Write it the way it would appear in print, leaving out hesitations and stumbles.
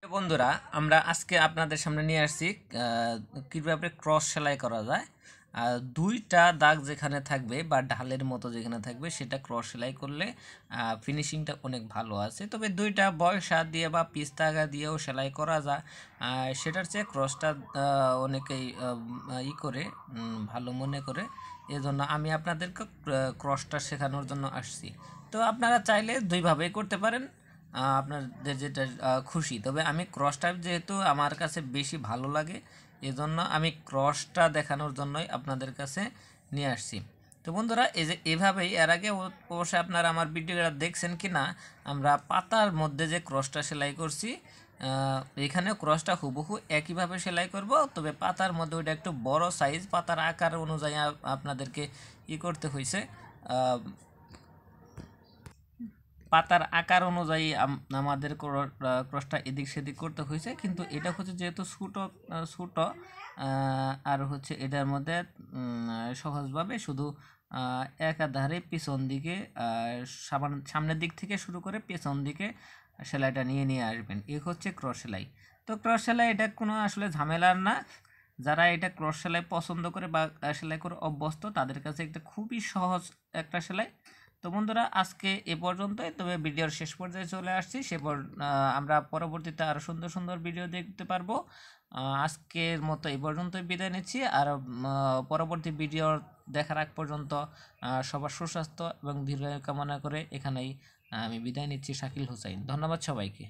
বন্ধুরা, আমরা আজকে আপনাদের সামনে নিয়ে আসছি কিভাবে ক্রস সেলাই করা যায়। দুইটা দাগ যেখানে থাকবে বা ঢালের মতো যেখানে থাকবে সেটা ক্রস সেলাই করলে ফিনিশিংটা অনেক ভালো আছে। তবে দুইটা বয়সা দিয়ে বা পিস তাগা দিয়েও সেলাই করা যায়। সেটার চেয়ে ক্রসটা অনেকেই করে ভালো মনে করে, এজন্য আমি আপনাদেরকে ক্রসটা শেখানোর জন্য আসছি। তো আপনারা চাইলে দুইভাবেই করতে পারেন, আপনাদের যেটা খুশি। তবে আমি ক্রসটা যেহেতু আমার কাছে বেশি ভালো লাগে, এজন্য আমি ক্রসটা দেখানোর জন্যই আপনাদের কাছে নিয়ে আসছি। তো বন্ধুরা, এই যে এভাবেই এর আগে অবশ্যই আপনারা আমার ভিডিওটা দেখছেন কি না, আমরা পাতার মধ্যে যে ক্রসটা সেলাই করছি, এখানেও ক্রসটা হুবহু একইভাবে সেলাই করব। তবে পাতার মধ্যে ওইটা একটু বড় সাইজ, পাতার আকার অনুযায়ী আপনাদেরকে করতে হয়েছে। পাতার আকার অনুযায়ী আমাদের ক্রসটা এদিক সেদিক করতে হয়েছে, কিন্তু এটা হচ্ছে যেহেতু ছোটো আর হচ্ছে এটার মধ্যে সহজভাবে শুধু একাধারে পিছন দিকে সামনের দিক থেকে শুরু করে পেছন দিকে সেলাইটা নিয়ে আসবেন। এই হচ্ছে ক্রস সেলাই। তো ক্রস সেলাই এটা কোনো আসলে ঝামেলার না। যারা এটা ক্রস সেলাই পছন্দ করে বা সেলাই করে অভ্যস্ত, তাদের কাছে একটা খুবই সহজ একটা সেলাই। তো বন্ধুরা, আজকে এ পর্যন্তই। তবে ভিডিওর শেষ পর্যায়ে চলে আসছি। আমরা পরবর্তীতে আরও সুন্দর সুন্দর ভিডিও দেখতে পারবো। আজকের মতো এই পর্যন্তই বিদায় নিচ্ছি। আর পরবর্তী ভিডিও দেখার আগ পর্যন্ত সবার সুস্বাস্থ্য এবং দীর্ঘায়ু কামনা করে এখানেই আমি বিদায় নিচ্ছি। শাকিল হুসাইন। ধন্যবাদ সবাইকে।